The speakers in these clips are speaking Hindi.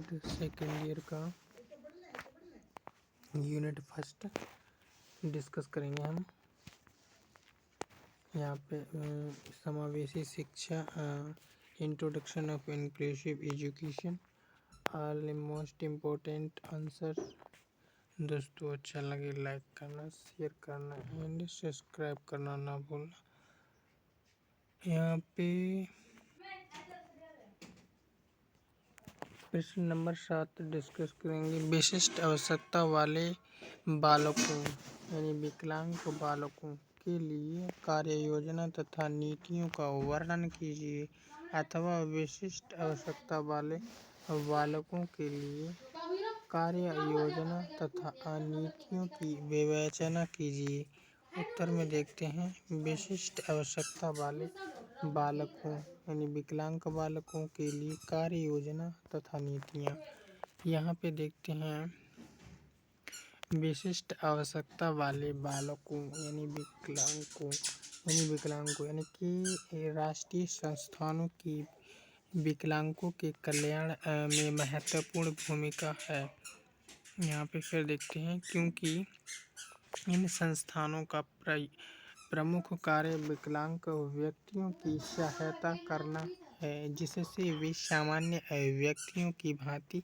बीएड सेकेंड ईयर का यूनिट फर्स्ट डिस्कस करेंगे हम। यहाँ पे समावेशी शिक्षा, introduction of inclusive education, all most important answer. दोस्तों अच्छा लगे लाइक करना, शेयर करना एंड सब्सक्राइब करना ना भूलना। यहाँ पे प्रश्न नंबर 7 डिस्कस करेंगे। विशिष्ट आवश्यकता वाले बालकों यानी विकलांग बालकों के लिए कार्य योजना तथा नीतियों का वर्णन कीजिए, अथवा विशिष्ट आवश्यकता वाले बालकों के लिए कार्य योजना तथा नीतियों की विवेचना कीजिए। उत्तर में देखते हैं, विशिष्ट आवश्यकता वाले बालकों यानी विकलांग बालकों के लिए कार्य योजना तथा नीतियाँ। यहाँ पे देखते हैं, विशिष्ट आवश्यकता वाले बालकों यानी विकलांगों यानी कि राष्ट्रीय संस्थानों की विकलांगों के कल्याण में महत्वपूर्ण भूमिका है। यहाँ पे फिर देखते हैं, क्योंकि इन संस्थानों का प्रमुख कार्य विकलांग व्यक्तियों की सहायता करना है, जिससे वे सामान्य व्यक्तियों की भांति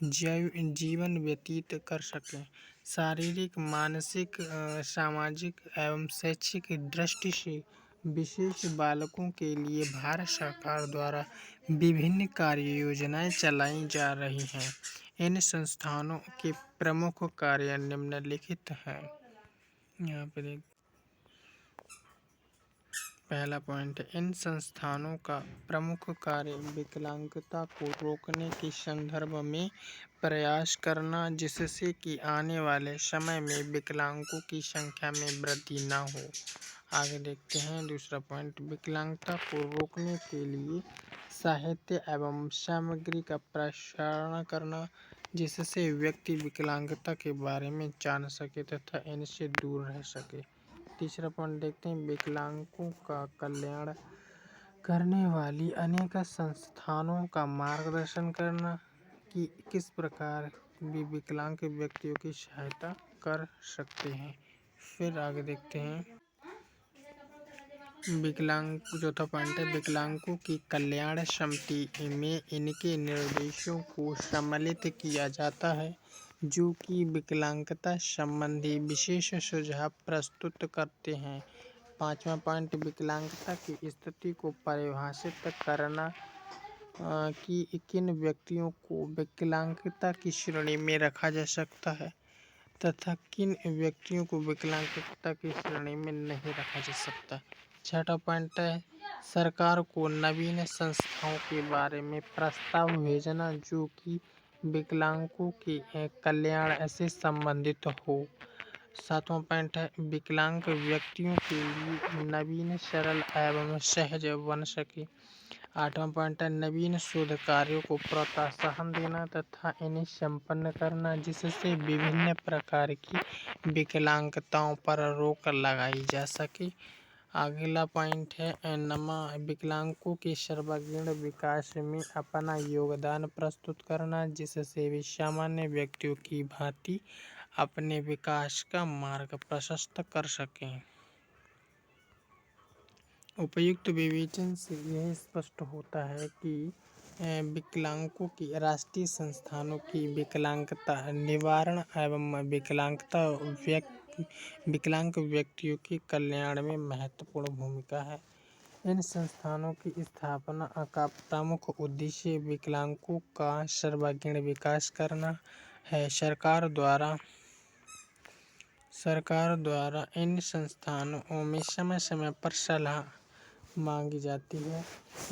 जीवन व्यतीत कर सकें। शारीरिक, मानसिक, सामाजिक एवं शैक्षिक दृष्टि से विशेष बालकों के लिए भारत सरकार द्वारा विभिन्न कार्य योजनाएं चलाई जा रही हैं। इन संस्थानों के प्रमुख कार्य निम्नलिखित हैं। यहाँ पे पहला पॉइंट है, इन संस्थानों का प्रमुख कार्य विकलांगता को रोकने के संदर्भ में प्रयास करना, जिससे कि आने वाले समय में विकलांगों की संख्या में वृद्धि न हो। आगे देखते हैं दूसरा पॉइंट, विकलांगता को रोकने के लिए साहित्य एवं सामग्री का प्रसारण करना, जिससे व्यक्ति विकलांगता के बारे में जान सके तथा इनसे दूर रह सके। तीसरा पॉइंट देखते हैं, विकलांगों का कल्याण करने वाली अनेक संस्थानों का मार्गदर्शन करना कि किस प्रकार भी विकलांग व्यक्तियों की सहायता कर सकते हैं। फिर आगे देखते हैं, चौथा पॉइंट है, विकलांगों की कल्याण समिति में इनके निर्देशों को सम्मिलित किया जाता है, जो कि विकलांगता संबंधी विशेष सुझाव प्रस्तुत करते हैं। पांचवा पॉइंट, विकलांगता की स्थिति को परिभाषित करना कि किन व्यक्तियों को विकलांगता की श्रेणी में रखा जा सकता है तथा किन व्यक्तियों को विकलांगता की श्रेणी में नहीं रखा जा सकता। छठा पॉइंट है, सरकार को नवीन संस्थाओं के बारे में प्रस्ताव भेजना, जो कि विकलांगों के कल्याण से संबंधित हो। सातवां पॉइंट है, विकलांग व्यक्तियों के लिए नवीन, सरल एवं सहज बन सके। आठवां पॉइंट है, नवीन शोध कार्यों को प्रोत्साहन देना तथा इन्हें संपन्न करना, जिससे विभिन्न प्रकार की विकलांगताओं पर रोक लगाई जा सके। अगला पॉइंट है, विकलांगों के सर्वांगीण विकास में अपना योगदान प्रस्तुत करना, जिससे वे सामान्य व्यक्तियों की भांति अपने विकास का मार्ग प्रशस्त कर सकें। उपयुक्त विवेचन से यह स्पष्ट होता है कि विकलांगों की राष्ट्रीय संस्थानों की विकलांगता निवारण एवं विकलांग व्यक्तियों के कल्याण में महत्वपूर्ण भूमिका है। इन संस्थानों की स्थापना का प्रमुख उद्देश्य विकलांगों का सर्वांगीण विकास करना है। सरकार द्वारा इन संस्थानों में समय समय पर सलाह मांगी जाती है,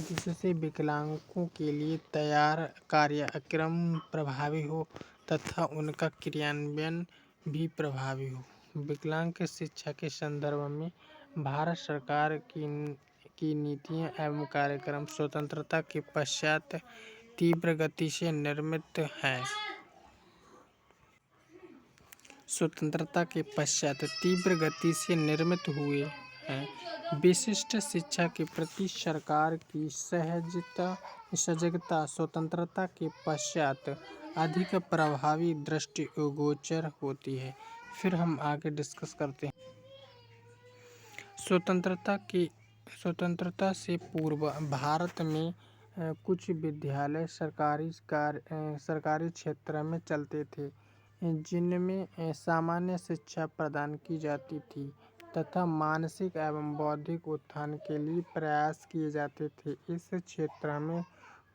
जिससे विकलांगों के लिए तैयार कार्यक्रम प्रभावी हो तथा उनका क्रियान्वयन भी प्रभावी हो। विकलांग शिक्षा के संदर्भ में भारत सरकार की नीतियाँ एवं कार्यक्रम स्वतंत्रता के पश्चात तीव्र गति से निर्मित हैं। स्वतंत्रता के पश्चात तीव्र गति से निर्मित हुए हैं। विशिष्ट शिक्षा के प्रति सरकार की सजगता स्वतंत्रता के पश्चात अधिक प्रभावी दृष्टिगोचर होती है। फिर हम आगे डिस्कस करते हैं। स्वतंत्रता से पूर्व भारत में कुछ विद्यालय सरकारी क्षेत्र में चलते थे, जिनमें सामान्य शिक्षा प्रदान की जाती थी तथा मानसिक एवं बौद्धिक उत्थान के लिए प्रयास किए जाते थे। इस क्षेत्र में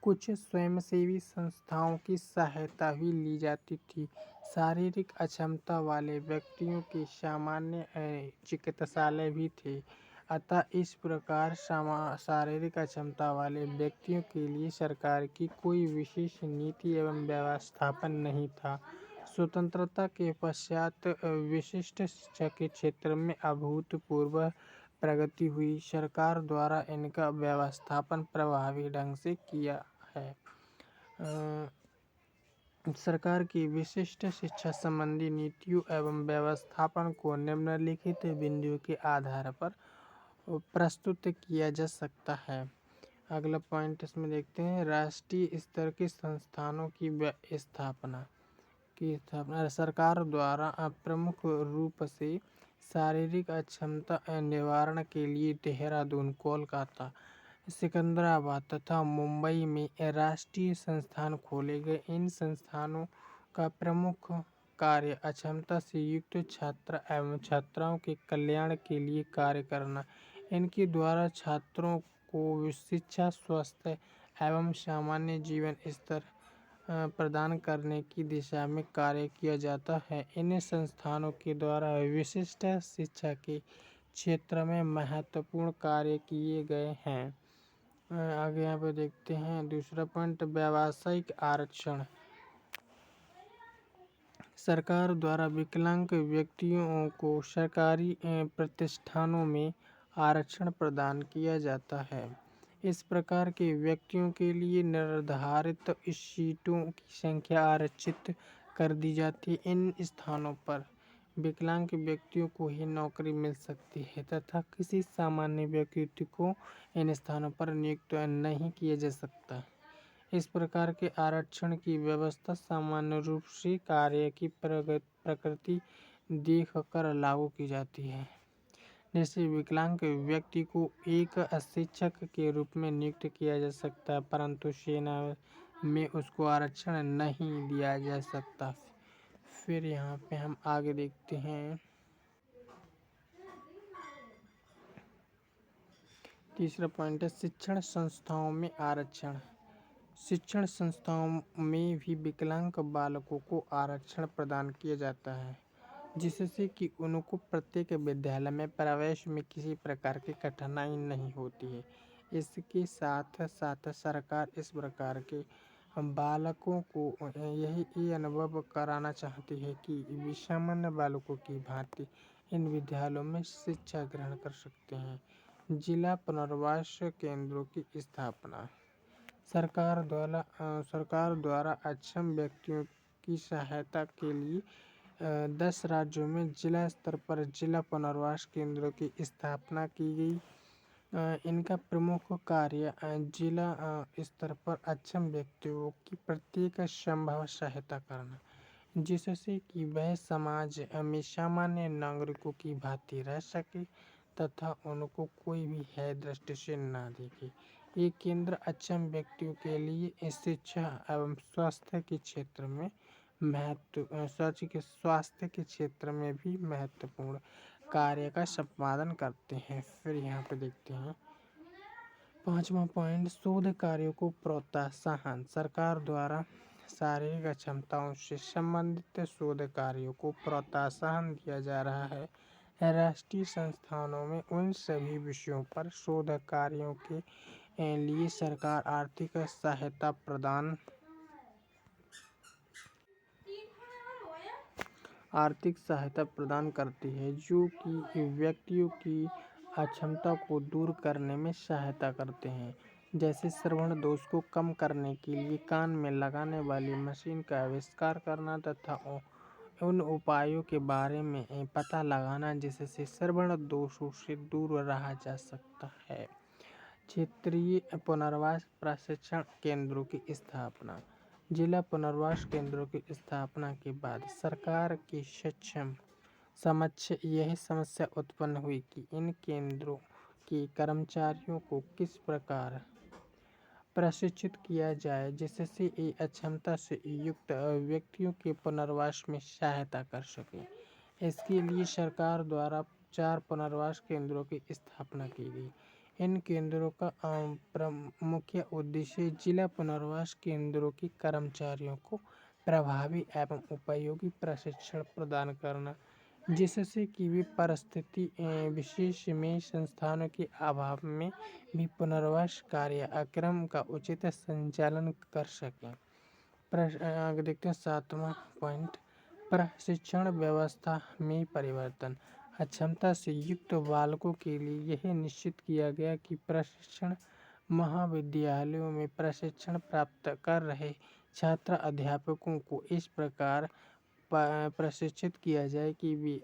कुछ स्वयंसेवी संस्थाओं की सहायता भी ली जाती थी। शारीरिक अक्षमता वाले व्यक्तियों के सामान्य चिकित्सालय भी थे। अतः इस प्रकार शारीरिक अक्षमता वाले व्यक्तियों के लिए सरकार की कोई विशेष नीति एवं व्यवस्थापन नहीं था। स्वतंत्रता के पश्चात विशिष्ट शिक्षा के क्षेत्र में अभूतपूर्व प्रगति हुई। सरकार द्वारा इनका व्यवस्थापन प्रभावी ढंग से किया है। सरकार की विशिष्ट शिक्षा संबंधी नीतियों एवं व्यवस्थापन को निम्नलिखित बिंदुओं के आधार पर प्रस्तुत किया जा सकता है। अगला पॉइंट इसमें देखते हैं, राष्ट्रीय स्तर के संस्थानों की स्थापना सरकार द्वारा प्रमुख रूप से शारीरिक अक्षमता निवारण के लिए देहरादून, कोलकाता, सिकंदराबाद तथा मुंबई में राष्ट्रीय संस्थान खोले गए। इन संस्थानों का प्रमुख कार्य अक्षमता से युक्त छात्र एवं छात्राओं के कल्याण के लिए कार्य करना। इनके द्वारा छात्रों को शिक्षा, स्वास्थ्य एवं सामान्य जीवन स्तर प्रदान करने की दिशा में कार्य किया जाता है। इन संस्थानों के द्वारा विशिष्ट शिक्षा के क्षेत्र में महत्वपूर्ण कार्य किए गए हैं। आगे यहाँ पे देखते हैं दूसरा पॉइंट, व्यावसायिक आरक्षण। सरकार द्वारा विकलांग व्यक्तियों को सरकारी प्रतिष्ठानों में आरक्षण प्रदान किया जाता है। इस प्रकार के व्यक्तियों के लिए निर्धारित सीटों की संख्या आरक्षित कर दी जाती है। इन स्थानों पर विकलांग व्यक्तियों को ही नौकरी मिल सकती है तथा किसी सामान्य व्यक्ति को इन स्थानों पर नियुक्त नहीं किया जा सकता। इस प्रकार के आरक्षण की व्यवस्था सामान्य रूप से कार्य की प्रकृति देखकर लागू की जाती है। जैसे विकलांग व्यक्ति को एक शिक्षक के रूप में नियुक्त किया जा सकता है, परंतु सेना में उसको आरक्षण नहीं दिया जा सकता। फिर यहाँ पे हम आगे देखते हैं तीसरा पॉइंट है, शिक्षण संस्थाओं में आरक्षण। शिक्षण संस्थाओं में भी विकलांग बालकों को आरक्षण प्रदान किया जाता है, जिससे कि उनको प्रत्येक विद्यालय में प्रवेश में किसी प्रकार की कठिनाई नहीं होती है। इसके साथ साथ सरकार इस प्रकार के बालकों को यही अनुभव कराना चाहती है कि सामान्य बालकों की भांति इन विद्यालयों में शिक्षा ग्रहण कर सकते हैं। जिला पुनर्वास केंद्रों की स्थापना। सरकार द्वारा अक्षम व्यक्तियों की सहायता के लिए 10 राज्यों में जिला स्तर पर जिला पुनर्वास केंद्रों की स्थापना की गई। इनका प्रमुख कार्य जिला स्तर पर अक्षम व्यक्तियों की प्रत्येक संभव सहायता करना, जिससे कि वह समाज में सामान्य नागरिकों की भांति रह सके तथा उनको कोई भी है दृष्टि से न देखे। ये केंद्र अक्षम व्यक्तियों के लिए शिक्षा एवं स्वास्थ्य के क्षेत्र में स्वास्थ्य के क्षेत्र में भी महत्वपूर्ण कार्य का संपादन करते हैं। फिर यहाँ पे देखते हैं 5वां पॉइंट, शोध कार्यों को प्रोत्साहन। सरकार द्वारा शारीरिक अक्षमताओं से संबंधित शोध कार्यों को प्रोत्साहन दिया जा रहा है। राष्ट्रीय संस्थानों में उन सभी विषयों पर शोध कार्यों के लिए सरकार आर्थिक सहायता प्रदान करती है, जो कि व्यक्तियों की अक्षमता को दूर करने में सहायता करते हैं। जैसे श्रवण दोष को कम करने के लिए कान में लगाने वाली मशीन का आविष्कार करना तथा उन उपायों के बारे में पता लगाना जिससे श्रवण दोषों से दूर रहा जा सकता है। क्षेत्रीय पुनर्वास प्रशिक्षण केंद्रों की स्थापना। जिला पुनर्वास केंद्रों की स्थापना के बाद सरकार की समक्ष यह समस्या उत्पन्न हुई कि इन केंद्रों के कर्मचारियों को किस प्रकार प्रशिक्षित किया जाए जिससे ये अक्षमता से युक्त व्यक्तियों के पुनर्वास में सहायता कर सके। इसके लिए सरकार द्वारा 4 पुनर्वास केंद्रों की स्थापना की गई। इन केंद्रों का मुख्य उद्देश्य जिला पुनर्वास केंद्रों के कर्मचारियों को प्रभावी एवं उपयोगी प्रशिक्षण प्रदान करना, जिससे कि वे परिस्थिति विशेष में संस्थानों के अभाव में भी पुनर्वास कार्यक्रम का उचित संचालन कर सकें। आगे देखते हैं 7वां पॉइंट, प्रशिक्षण व्यवस्था में परिवर्तन। अक्षमता से युक्त बालकों के लिए यह निश्चित किया गया कि प्रशिक्षण महाविद्यालयों में प्रशिक्षण प्राप्त कर रहे छात्र अध्यापकों को इस प्रकार प्रशिक्षित किया जाए कि वे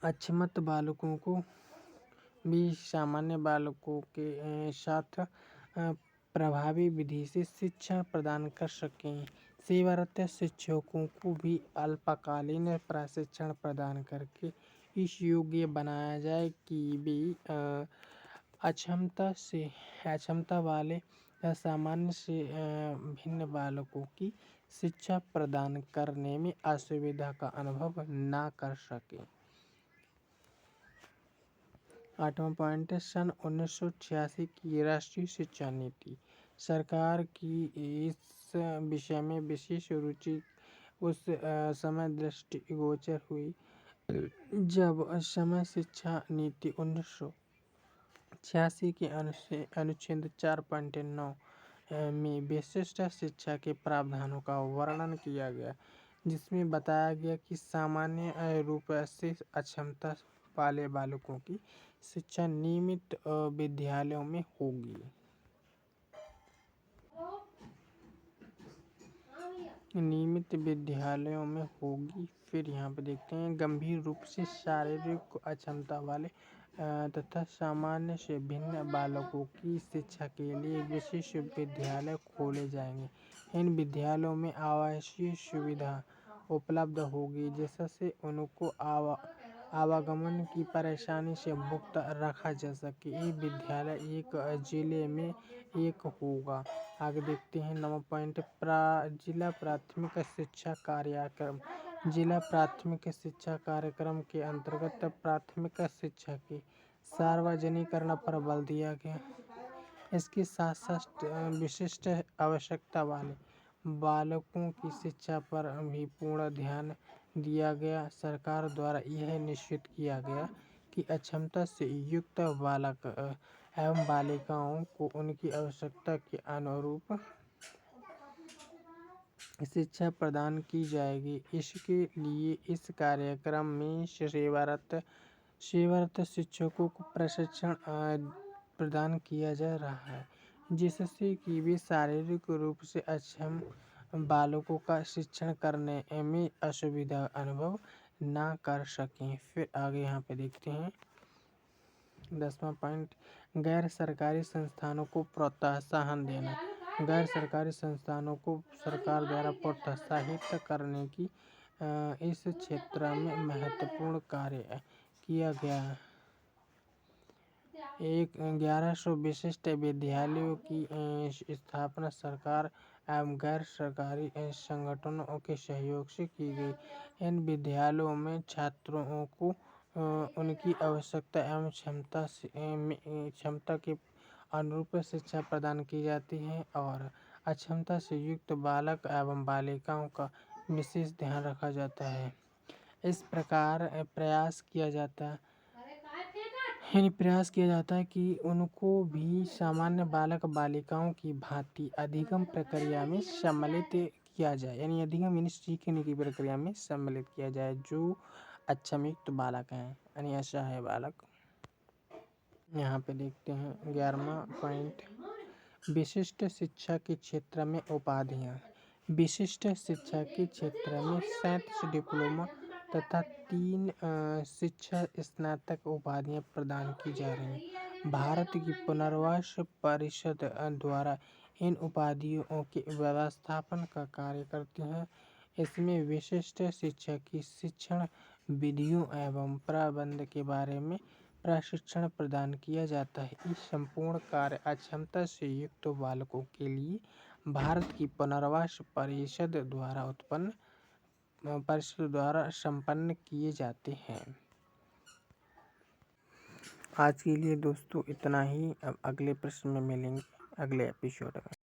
अक्षमत बालकों को भी सामान्य बालकों के साथ प्रभावी विधि से शिक्षा प्रदान कर सकें। सेवारत शिक्षकों को भी अल्पकालीन प्रशिक्षण प्रदान करके इस योग्य बनाया जाए कि वे अक्षमता वाले या सामान्य से भिन्न बालकों की शिक्षा प्रदान करने में असुविधा का अनुभव न कर सके। 8वां पॉइंट है सन 1986 की राष्ट्रीय शिक्षा नीति। सरकार की इस विषय में विशेष रुचि उस समय दृष्टिगोचर हुई जब समय शिक्षा नीति 1986 के अनुच्छेद 4.9 में विशिष्ट शिक्षा के प्रावधानों का वर्णन किया गया, जिसमें बताया गया कि सामान्य रूप से अक्षमता वाले बालकों की शिक्षा नियमित विद्यालयों में होगी। फिर यहाँ पे देखते हैं गंभीर रूप से शारीरिक अक्षमता वाले तथा सामान्य से भिन्न बालकों की शिक्षा के लिए विशेष विद्यालय खोले जाएंगे। इन विद्यालयों में आवासीय सुविधा उपलब्ध होगी जिससे उनको आवागमन की परेशानी से मुक्त रखा जा सके। ये विद्यालय एक जिले में एक होगा। आगे देखते हैं 9वां पॉइंट, जिला प्राथमिक शिक्षा कार्यक्रम। जिला प्राथमिक शिक्षा कार्यक्रम के अंतर्गत प्राथमिक शिक्षा के सार्वजनिकरण पर बल दिया गया। इसके साथ साथ विशिष्ट आवश्यकता वाले बालकों की शिक्षा पर भी पूर्ण ध्यान दिया गया। सरकार द्वारा यह निश्चित किया गया कि अक्षमता से युक्त बालक एवं बालिकाओं को उनकी आवश्यकता के अनुरूप शिक्षा प्रदान की जाएगी। इसके लिए इस कार्यक्रम में सेवारत शिक्षकों को प्रशिक्षण प्रदान किया जा रहा है, जिससे कि वे शारीरिक रूप से अक्षम बालकों का शिक्षण करने में असुविधा अनुभव ना कर सकें। फिर आगे यहाँ पे देखते हैं 10वां पॉइंट, गैर सरकारी संस्थानों को प्रोत्साहन देना। गैर सरकारी संस्थानों को सरकार द्वारा प्रोत्साहित करने की इस क्षेत्र में महत्वपूर्ण कार्य किया गया। 1100 विशिष्ट विद्यालयों की स्थापना सरकार एवं गैर सरकारी संगठनों के सहयोग से की गई। इन विद्यालयों में छात्रों को उनकी आवश्यकता एवं क्षमता के अनुरूप शिक्षा प्रदान की जाती है और अक्षमता से युक्त बालक एवं बालिकाओं का विशेष ध्यान रखा जाता है। इस प्रकार प्रयास किया जाता है कि उनको भी सामान्य बालक बालिकाओं की भांति अधिगम प्रक्रिया में सम्मिलित किया जाए, यानी अधिगम सीखने की प्रक्रिया में सम्मिलित किया जाए जो अक्षमयुक्त बालक हैं, यानी ऐसा है बालक। यहाँ पे देखते हैं 11वां पॉइंट, विशिष्ट शिक्षा के क्षेत्र में उपाधियाँ। विशिष्ट शिक्षा के क्षेत्र में 37 डिप्लोमा तथा 3 शिक्षा स्नातक उपाधियां प्रदान की जा रही हैं। भारत की पुनर्वास परिषद द्वारा इन उपाधियों के व्यवस्थापन का कार्य करती है। इसमें विशिष्ट शिक्षा की शिक्षण विधियों एवं प्रबंध के बारे में प्रशिक्षण प्रदान किया जाता है। इस संपूर्ण कार्य अक्षमता से युक्त बालकों के लिए भारत की पुनर्वास परिषद द्वारा संपन्न किए जाते हैं। आज के लिए दोस्तों इतना ही। अब अगले प्रश्न में मिलेंगे अगले एपिसोड में।